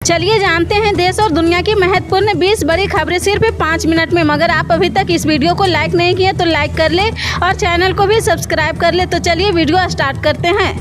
चलिए जानते हैं देश और दुनिया की महत्वपूर्ण 20 बड़ी खबरें सिर्फ 5 मिनट में। मगर आप अभी तक इस वीडियो को लाइक नहीं किए तो लाइक कर ले और चैनल को भी सब्सक्राइब कर ले। तो चलिए वीडियो स्टार्ट करते हैं।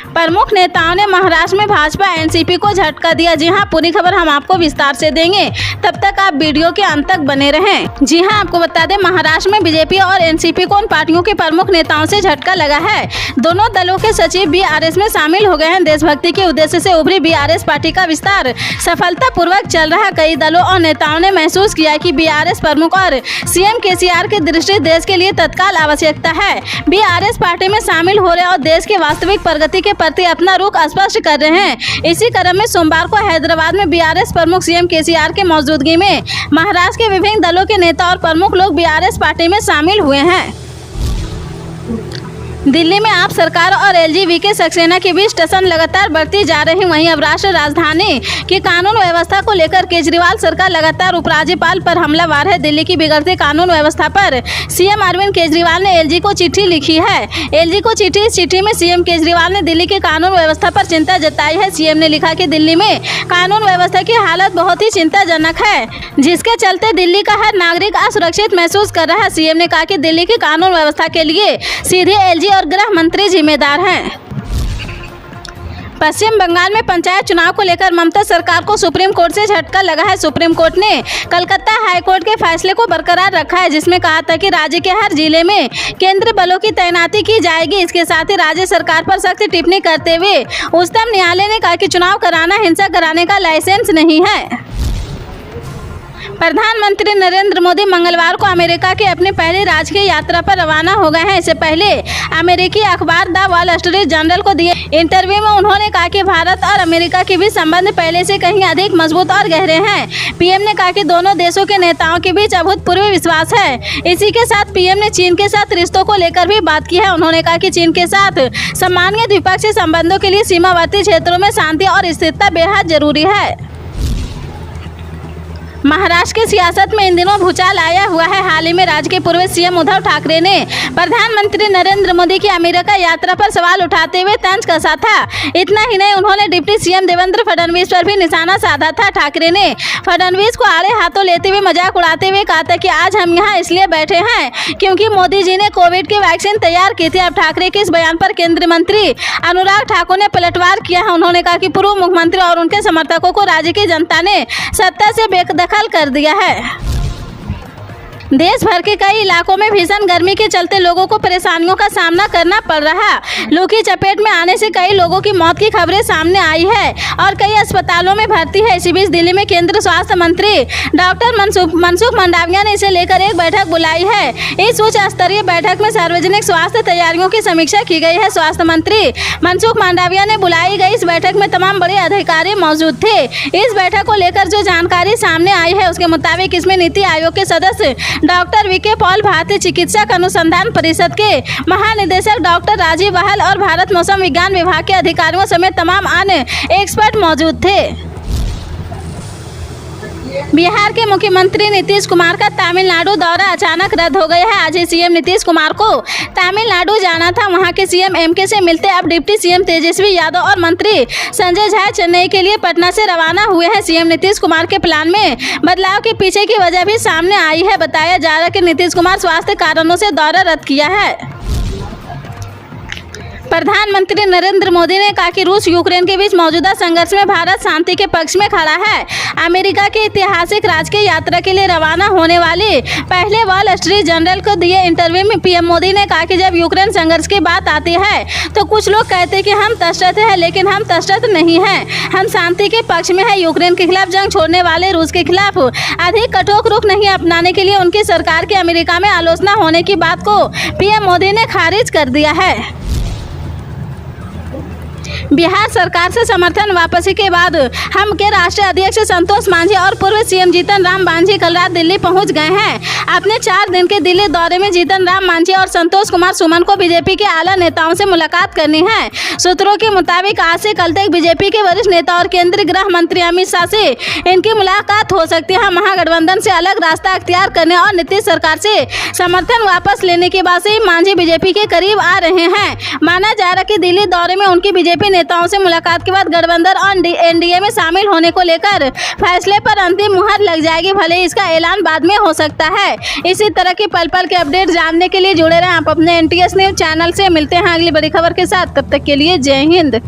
प्रमुख नेताओं ने महाराष्ट्र में भाजपा एनसीपी को झटका दिया। जी हां, पूरी खबर हम आपको विस्तार से देंगे, तब तक आप वीडियो के अंत तक बने रहें। जी हां, आपको बता दें महाराष्ट्र में बीजेपी और एनसीपी को उन पार्टियों के प्रमुख नेताओं से झटका लगा है। दोनों दलों के सचिव बीआरएस में शामिल हो गए हैं। देशभक्ति के उद्देश्य से उभरी बीआरएस पार्टी का विस्तार सफलतापूर्वक चल रहा है। कई दलों और नेताओं ने महसूस किया कि बीआरएस प्रमुख और सीएम केसीआर की दृष्टि देश के लिए तत्काल आवश्यकता है। बीआरएस पार्टी में शामिल हो रहे और देश की वास्तविक प्रगति के प्रति अपना रुख स्पष्ट कर रहे हैं। इसी क्रम में सोमवार को हैदराबाद में बीआरएस प्रमुख सीएम केसीआर की मौजूदगी में महाराष्ट्र के विभिन्न दलों के नेता और प्रमुख लोग बीआरएस पार्टी में शामिल हुए हैं। दिल्ली में आप सरकार और एलजीबीके सक्सेना के बीच टसन लगातार बढ़ती जा रही। वहीं अब राष्ट्र राजधानी की कानून व्यवस्था को लेकर केजरीवाल सरकार लगातार उपराज्यपाल पर हमलावार है। दिल्ली की बिगड़ती कानून व्यवस्था पर सीएम अरविंद केजरीवाल ने एलजी को चिट्ठी लिखी है। एलजी को चिट्ठी में सीएम केजरीवाल ने दिल्ली की कानून व्यवस्था पर चिंता जताई है। सीएम ने लिखा कि दिल्ली में कानून व्यवस्था की हालत बहुत ही चिंताजनक है, जिसके चलते दिल्ली का हर नागरिक असुरक्षित महसूस कर रहा है। सीएम ने कहा कि दिल्ली की कानून व्यवस्था के लिए सीधे एलजी और गृह मंत्री जिम्मेदार हैं। पश्चिम बंगाल में पंचायत चुनाव को लेकर ममता सरकार को सुप्रीम कोर्ट से झटका लगा है। सुप्रीम कोर्ट ने कलकत्ता हाई कोर्ट के फैसले को बरकरार रखा है, जिसमें कहा था कि राज्य के हर जिले में केंद्रीय बलों की तैनाती की जाएगी। इसके साथ ही राज्य सरकार पर सख्त टिप्पणी करते हुए उच्चतम न्यायालय ने कहा कि चुनाव कराना हिंसा कराने का लाइसेंस नहीं है। प्रधानमंत्री नरेंद्र मोदी मंगलवार को अमेरिका के अपनी पहली राजकीय यात्रा पर रवाना हो गए हैं। इससे पहले अमेरिकी अखबार द वॉल स्ट्रीट जर्नल को दिए इंटरव्यू में उन्होंने कहा कि भारत और अमेरिका के बीच संबंध पहले से कहीं अधिक मजबूत और गहरे हैं। पीएम ने कहा कि दोनों देशों के नेताओं के बीच अभूतपूर्व विश्वास है। इसी के साथ पीएम ने चीन के साथ रिश्तों को लेकर भी बात की है। उन्होंने कहा कि चीन के साथ सामान्य द्विपक्षीय संबंधों के लिए सीमावर्ती क्षेत्रों में शांति और स्थिरता बेहद जरूरी है। महाराष्ट्र की सियासत में इन दिनों भूचाल आया हुआ है। हाल ही में राज्य के पूर्व सीएम उद्धव ठाकरे ने प्रधानमंत्री नरेंद्र मोदी की अमेरिका यात्रा पर सवाल उठाते हुए तंज कसा था। इतना ही नहीं, उन्होंने डिप्टी सीएम देवेंद्र फडणवीस पर भी निशाना साधा था। ठाकरे ने फडणवीस को आड़े हाथों लेते हुए मजाक उड़ाते हुए कहा था कि आज हम यहाँ इसलिए बैठे हैं क्योंकि मोदी जी ने कोविड की वैक्सीन तैयार की थी। अब ठाकरे के इस बयान पर केंद्रीय मंत्री अनुराग ठाकुर ने पलटवार किया है। उन्होंने कहा कि पूर्व मुख्यमंत्री और उनके समर्थकों को राज्य की जनता ने सत्ता से बेदखल कर दिया है। देश भर के कई इलाकों में भीषण गर्मी के चलते लोगों को परेशानियों का सामना करना पड़ रहा है। लू की चपेट में आने से कई लोगों की मौत की खबरें सामने आई है और कई अस्पतालों में भर्ती है। इसी बीच दिल्ली में केंद्रीय स्वास्थ्य मंत्री डॉक्टर मनसुख मंडाविया ने इसे लेकर एक बैठक बुलाई है। इस उच्च स्तरीय बैठक में सार्वजनिक स्वास्थ्य तैयारियों की समीक्षा की गई है। स्वास्थ्य मंत्री मनसुख मंडाविया ने बुलाई गई इस बैठक में तमाम बड़े अधिकारी मौजूद थे। इस बैठक को लेकर जो जानकारी सामने आई है उसके मुताबिक इसमें नीति आयोग के सदस्य डॉक्टर वीके पॉल, भारतीय चिकित्सक अनुसंधान परिषद के महानिदेशक डॉक्टर राजीव बहल और भारत मौसम विज्ञान विभाग के अधिकारियों समेत तमाम अन्य एक्सपर्ट मौजूद थे। बिहार के मुख्यमंत्री नीतीश कुमार का तमिलनाडु दौरा अचानक रद्द हो गया है। आज ही सीएम नीतीश कुमार को तमिलनाडु जाना था। वहां के सीएम एमके से मिलते अब डिप्टी सीएम तेजस्वी यादव और मंत्री संजय झा चेन्नई के लिए पटना से रवाना हुए हैं। सीएम नीतीश कुमार के प्लान में बदलाव के पीछे की वजह भी सामने आई है। बताया जा रहा है कि नीतीश कुमार स्वास्थ्य कारणों से दौरा रद्द किया है। प्रधानमंत्री नरेंद्र मोदी ने कहा कि रूस यूक्रेन के बीच मौजूदा संघर्ष में भारत शांति के पक्ष में खड़ा है। अमेरिका के ऐतिहासिक राजकीय यात्रा के लिए रवाना होने वाले पहले वॉल स्ट्रीट जर्नल को दिए इंटरव्यू में पीएम मोदी ने कहा कि जब यूक्रेन संघर्ष की बात आती है तो कुछ लोग कहते हैं कि हम तटस्थ हैं, लेकिन हम तटस्थ नहीं हैं। हम शांति के पक्ष में हैं। यूक्रेन के खिलाफ जंग छोड़ने वाले रूस के खिलाफ अधिक कठोर रुख नहीं अपनाने के लिए उनकी सरकार की अमेरिका में आलोचना होने की बात को पीएम मोदी ने खारिज कर दिया है। बिहार सरकार से समर्थन वापसी के बाद हम के राष्ट्रीय अध्यक्ष संतोष मांझी और पूर्व सीएम जीतन राम मांझी कल रात दिल्ली पहुंच गए हैं। अपने 4 दिन के दिल्ली दौरे में जीतन राम मांझी और संतोष कुमार सुमन को बीजेपी के आला नेताओं से मुलाकात करनी है। सूत्रों के मुताबिक आज से कल तक बीजेपी के वरिष्ठ नेता और केंद्रीय गृह मंत्री अमित शाह से इनकी मुलाकात हो सकती है। महागठबंधन से अलग रास्ता अख्तियार करने और नीतीश सरकार से समर्थन वापस लेने के बाद से मांझी बीजेपी के करीब आ रहे हैं। माना जा रहा है कि दिल्ली दौरे में उनकी बीजेपी नेताओं से मुलाकात के बाद गठबंधन और एनडीए में शामिल होने को लेकर फैसले पर अंतिम मुहर लग जाएगी, भले ही इसका ऐलान बाद में हो सकता है। इसी तरह की पल पल के अपडेट जानने के लिए जुड़े रहें आप अपने NTS न्यूज चैनल से। मिलते हैं अगली बड़ी खबर के साथ, तब तक के लिए जय हिंद।